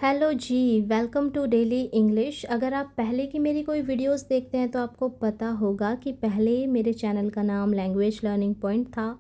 Hello ji, welcome to daily English. अगर आप पहले की मेरी कोई वीडियोस देखते हैं तो आपको पता होगा कि पहले मेरे चैनल का नाम लैंग्वेज लर्निंग पॉइंट था।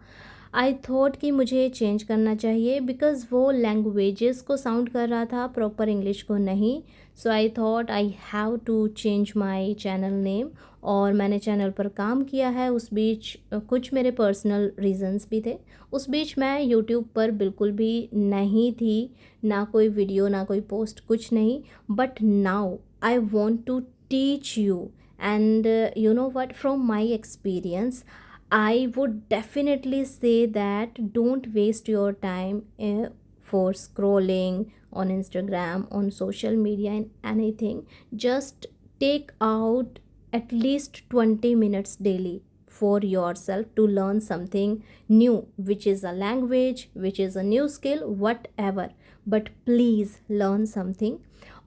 आई थॉट कि मुझे चेंज करना चाहिए बिकॉज़ वो लैंग्वेजेस को साउंड कर रहा था, प्रॉपर इंग्लिश को नहीं। So I thought I have to change my channel name और मैंने चैनल पर काम किया है। उस बीच कुछ मेरे पर्सनल रीजंस भी थे। उस बीच मैं यूट्यूब पर बिल्कुल भी नहीं थी, ना कोई वीडियो ना कोई पोस्ट, कुछ नहीं। But now I want to teach you and you know what, from my experience I would definitely say that don't waste your time for scrolling on Instagram, on social media and anything. Just take out at least 20 minutes daily for yourself to learn something new, which is a language, which is a new skill, whatever, but please learn something.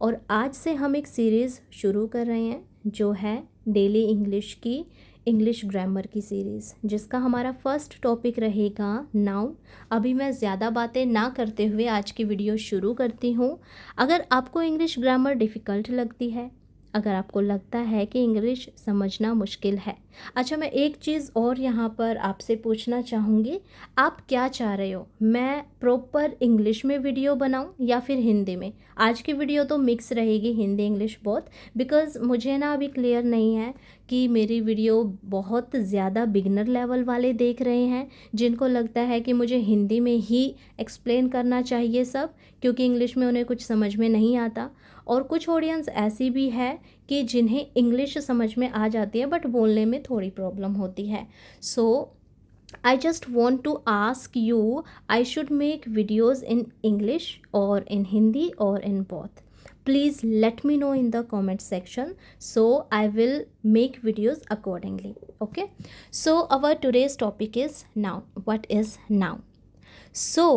और आज से हम एक series शुरू कर रहे हैं जो है डेली इंग्लिश की, इंग्लिश ग्रामर की सीरीज़, जिसका हमारा फर्स्ट टॉपिक रहेगा नाउन। अभी मैं ज़्यादा बातें ना करते हुए आज की वीडियो शुरू करती हूँ। अगर आपको इंग्लिश ग्रामर डिफ़िकल्ट लगती है, अगर आपको लगता है कि इंग्लिश समझना मुश्किल है, अच्छा मैं एक चीज़ और यहाँ पर आपसे पूछना चाहूँगी, आप क्या चाह रहे हो, मैं प्रॉपर इंग्लिश में वीडियो बनाऊँ या फिर हिंदी में? आज की वीडियो तो मिक्स रहेगी, हिंदी इंग्लिश बोथ, बिकॉज़ मुझे ना अभी क्लियर नहीं है कि मेरी वीडियो बहुत ज़्यादा बिगनर लेवल वाले देख रहे हैं, जिनको लगता है कि मुझे हिंदी में ही एक्सप्लेन करना चाहिए सब, क्योंकि इंग्लिश में उन्हें कुछ समझ में नहीं आता। और कुछ ऑडियंस ऐसी भी है कि जिन्हें इंग्लिश समझ में आ जाती है बट बोलने में थोड़ी प्रॉब्लम होती है। So I just want to ask you, I should make videos in English और इन हिंदी और in both? Please let me know in the comment section, so I will make videos accordingly. Okay, so our today's topic is noun. What is noun? So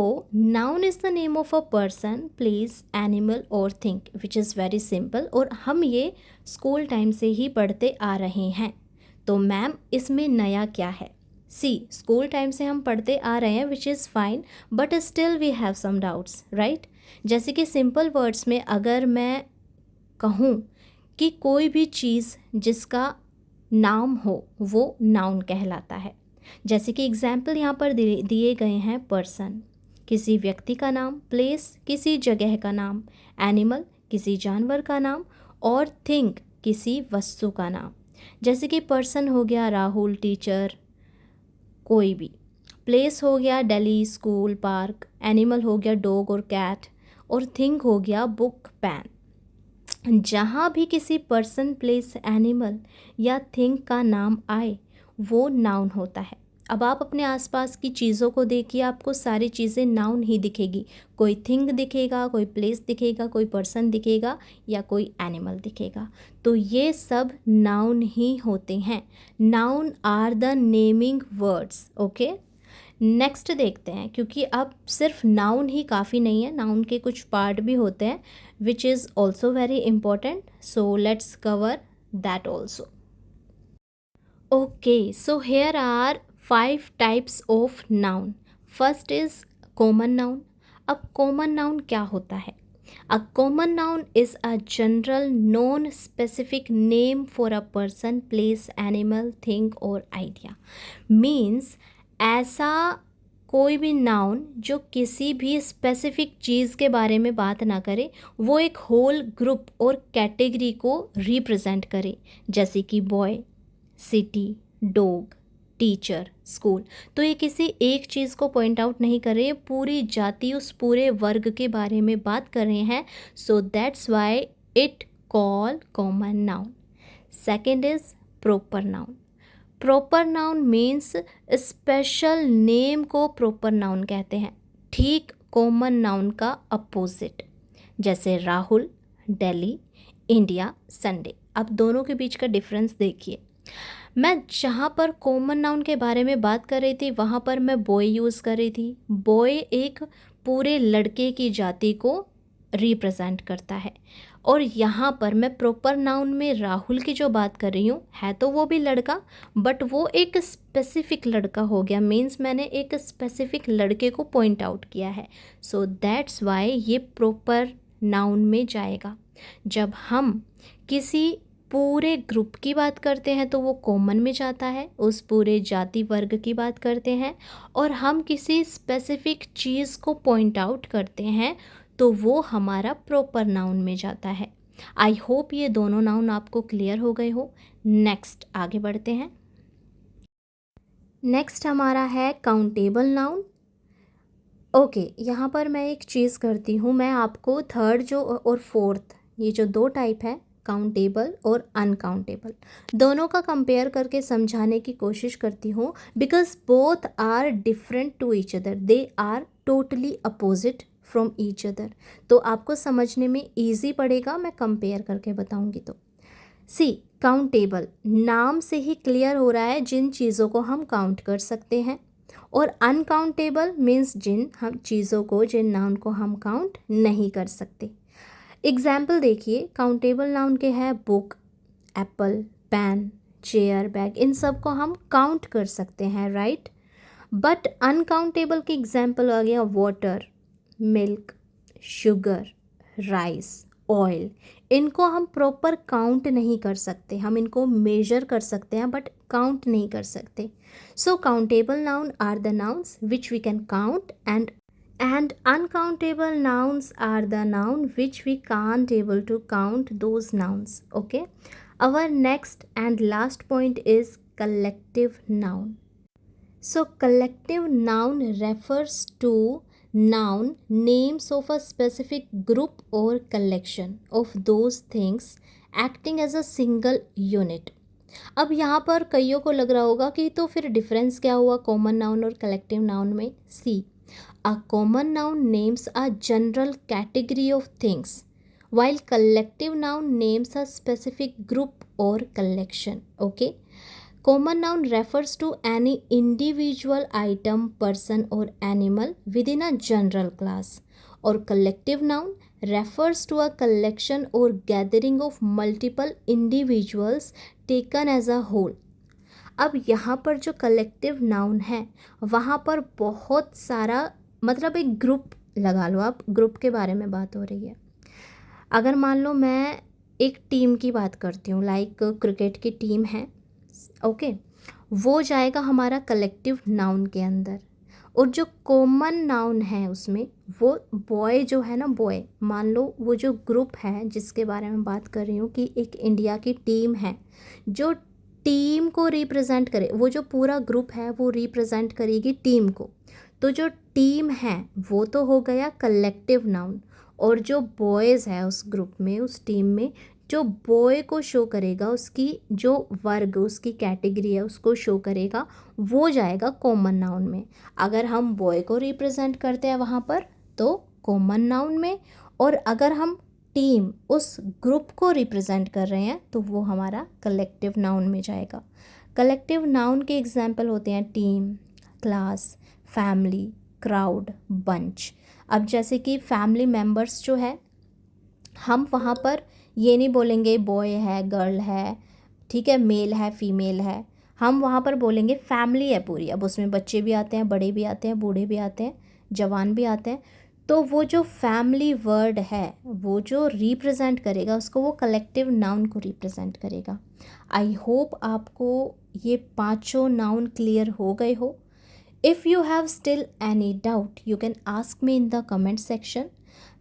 noun is the name of a person, place, animal or thing, which is very simple, और हम ये school time से ही पढ़ते आ रहे हैं। तो ma'am इसमें नया क्या है? सी, स्कूल टाइम से हम पढ़ते आ रहे हैं, which is fine, but still we have some doubts, right? जैसे कि सिंपल वर्ड्स में अगर मैं कहूँ कि कोई भी चीज़ जिसका नाम हो वो नाउन कहलाता है। जैसे कि एग्जाम्पल यहाँ पर दिए गए हैं, पर्सन किसी व्यक्ति का नाम, प्लेस किसी जगह का नाम, एनिमल किसी जानवर का नाम, और थिंग किसी वस्तु का नाम। जैसे कि पर्सन हो गया राहुल, टीचर, कोई भी। प्लेस हो गया दिल्ली, स्कूल, पार्क। एनिमल हो गया डॉग और कैट, और थिंग हो गया बुक, पेन। जहाँ भी किसी पर्सन, प्लेस, एनिमल या थिंग का नाम आए वो नाउन होता है। अब आप अपने आसपास की चीज़ों को देखिए, आपको सारी चीज़ें नाउन ही दिखेगी। कोई थिंग दिखेगा, कोई प्लेस दिखेगा, कोई पर्सन दिखेगा या कोई एनिमल दिखेगा, तो ये सब नाउन ही होते हैं। Noun are the naming words. Okay, next देखते हैं, क्योंकि अब सिर्फ नाउन ही काफ़ी नहीं है, नाउन के कुछ पार्ट भी होते हैं, which is also very important. So let's cover that also. Okay, so here are 5 types of noun. First is common noun. अब कॉमन नाउन क्या होता है? A common noun is a general non specific name for a person, place, animal, thing और idea. Means ऐसा कोई भी noun जो किसी भी स्पेसिफिक चीज़ के बारे में बात ना करे, वो एक होल ग्रुप और कैटेगरी को रिप्रेजेंट करे, जैसे कि boy, city, dog, teacher, school. तो ये किसी एक चीज़ को पॉइंट आउट नहीं कर रहे हैं, पूरी जाति, उस पूरे वर्ग के बारे में बात कर रहे हैं। So that's why it call common noun. Second is proper noun. Proper noun means special name को प्रॉपर नाउन कहते हैं, ठीक कॉमन नाउन का अपोजिट। जैसे राहुल, दिल्ली, इंडिया, संडे। अब दोनों के बीच का डिफरेंस देखिए। मैं जहाँ पर कॉमन नाउन के बारे में बात कर रही थी वहाँ पर मैं बॉय यूज़ कर रही थी। बॉय एक पूरे लड़के की जाति को रिप्रेजेंट करता है, और यहाँ पर मैं प्रॉपर नाउन में राहुल की जो बात कर रही हूँ, है तो वो भी लड़का, बट वो एक स्पेसिफिक लड़का हो गया। मीन्स मैंने एक स्पेसिफिक लड़के को पॉइंट आउट किया है। सो दैट्स वाई ये प्रॉपर नाउन में जाएगा। जब हम किसी पूरे ग्रुप की बात करते हैं तो वो कॉमन में जाता है, उस पूरे जाति वर्ग की बात करते हैं, और हम किसी स्पेसिफिक चीज़ को पॉइंट आउट करते हैं तो वो हमारा प्रॉपर नाउन में जाता है। आई होप ये दोनों नाउन आपको क्लियर हो गए हो। नेक्स्ट आगे बढ़ते हैं। नेक्स्ट हमारा है काउंटेबल नाउन। ओके, यहाँ पर मैं एक चीज़ करती हूँ, मैं आपको थर्ड जो और फोर्थ, ये जो दो टाइप है काउंटेबल और अनकाउंटेबल, दोनों का कंपेयर करके समझाने की कोशिश करती हूँ, because both are different to each other, they are totally opposite from each other. तो आपको समझने में ईजी पड़ेगा, मैं कंपेयर करके बताऊँगी। तो सी, काउंटेबल नाम से ही क्लियर हो रहा है जिन चीज़ों को हम काउंट कर सकते हैं, और अनकाउंटेबल मीन्स जिन हम चीज़ों को, जिन नाउन को हम काउंट नहीं कर सकते। एग्जाम्पल देखिए, काउंटेबल नाउन के हैं book, apple, pen, chair, bag, इन सब को हम काउंट कर सकते हैं, राइट। बट अनकाउंटेबल की एग्जाम्पल आ गया water, milk, sugar, rice, oil. इनको हम प्रॉपर काउंट नहीं कर सकते, हम इनको मेजर कर सकते हैं बट काउंट नहीं कर सकते। So countable noun are the nouns which we can count, and uncountable nouns are the noun which we can't able to count those nouns. Okay, our next and last point is collective noun. So collective noun refers to noun names of a specific group or collection of those things acting as a single unit. अब यहाँ पर कईयों को लग रहा होगा कि तो फिर डिफरेंस क्या हुआ कॉमन नाउन और कलेक्टिव नाउन में। सी, a common noun names a general category of things, while collective noun names a specific group or collection. Okay, common noun refers to any individual item, person or animal within a general class, or collective noun refers to a collection or gathering of multiple individuals taken as a whole. अब यहाँ पर जो collective noun है वहाँ पर बहुत सारा, मतलब एक ग्रुप लगा लो आप, ग्रुप के बारे में बात हो रही है। अगर मान लो मैं एक टीम की बात करती हूँ, लाइक क्रिकेट की टीम है, ओके, वो जाएगा हमारा कलेक्टिव नाउन के अंदर। और जो कॉमन नाउन है उसमें वो बॉय जो है ना, बॉय, मान लो वो जो ग्रुप है जिसके बारे में बात कर रही हूँ कि एक इंडिया की टीम है जो टीम को रिप्रेजेंट करे, वो जो पूरा ग्रुप है वो रिप्रेजेंट करेगी टीम को, तो जो टीम है वो तो हो गया कलेक्टिव नाउन। और जो बॉयज़ है उस ग्रुप में, उस टीम में, जो बॉय को शो करेगा, उसकी जो वर्ग, उसकी कैटेगरी है उसको शो करेगा, वो जाएगा कॉमन नाउन में। अगर हम बॉय को रिप्रेजेंट करते हैं वहाँ पर तो कॉमन नाउन में, और अगर हम टीम, उस ग्रुप को रिप्रेजेंट कर रहे हैं तो वो हमारा कलेक्टिव नाउन में जाएगा। कलेक्टिव नाउन के एग्जाम्पल होते हैं team, class, family, crowd, bunch. अब जैसे कि फैमिली मेम्बर्स जो है, हम वहाँ पर ये नहीं बोलेंगे बॉय है, गर्ल है, ठीक है, मेल है, फीमेल है, हम वहाँ पर बोलेंगे फैमिली है पूरी। अब उसमें बच्चे भी आते हैं, बड़े भी आते हैं, बूढ़े भी आते हैं, जवान भी आते हैं। तो वो जो फैमिली वर्ड है वो जो रिप्रेजेंट करेगा उसको, वो कलेक्टिव नाउन को रिप्रेजेंट करेगा। आई होप आपको ये पांचों नाउन क्लियर हो गए हो। If you have still any doubt you can ask me in the comment section.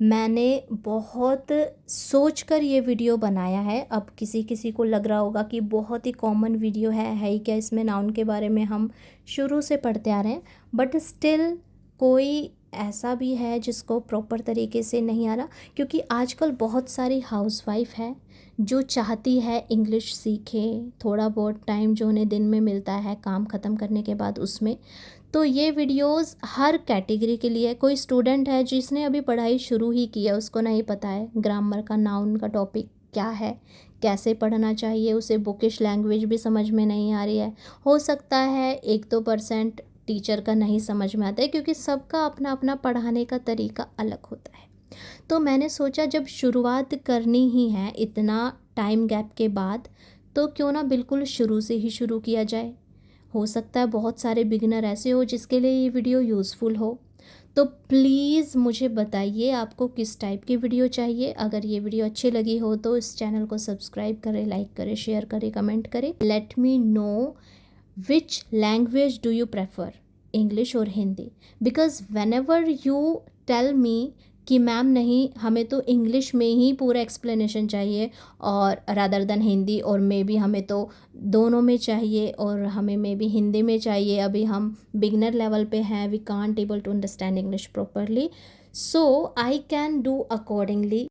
मैंने बहुत सोच कर ये वीडियो बनाया है। अब किसी किसी को लग रहा होगा कि बहुत ही कॉमन वीडियो है ही क्या, इसमें नाउन के बारे में हम शुरू से पढ़ते आ रहे हैं, बट स्टिल कोई ऐसा भी है जिसको प्रॉपर तरीके से नहीं आ रहा, क्योंकि आजकल बहुत सारी हाउसवाइफ है जो चाहती है इंग्लिश सीखे, थोड़ा बहुत टाइम जो उन्हें दिन में मिलता है काम ख़त्म करने के बाद उसमें। तो ये वीडियोस हर कैटेगरी के लिए। कोई स्टूडेंट है जिसने अभी पढ़ाई शुरू ही की है, उसको नहीं पता है ग्रामर का, नाउन का टॉपिक क्या है, कैसे पढ़ना चाहिए, उसे बुकिश लैंग्वेज भी समझ में नहीं आ रही है, हो सकता है 1-2% टीचर का नहीं समझ में आता है, क्योंकि सबका अपना अपना पढ़ाने का तरीका अलग होता है। तो मैंने सोचा जब शुरुआत करनी ही है इतना टाइम गैप के बाद, तो क्यों ना बिल्कुल शुरू से ही शुरू किया जाए। हो सकता है बहुत सारे बिगिनर ऐसे हो जिसके लिए ये वीडियो यूज़फुल हो। तो प्लीज़ मुझे बताइए आपको किस टाइप की वीडियो चाहिए। अगर ये वीडियो अच्छी लगी हो तो इस चैनल को सब्सक्राइब करें, लाइक करें, शेयर करें, कमेंट करें। Let me know which language do you prefer, English और Hindi. Because whenever you tell me कि मैम नहीं, हमें तो इंग्लिश में ही पूरा एक्सप्लेनेशन चाहिए और रादर देन हिंदी, और मे बी हमें तो दोनों में चाहिए, और हमें मे बी हिंदी में चाहिए, अभी हम बिगनर लेवल पे हैं, we can't able to understand English properly, so I can do accordingly.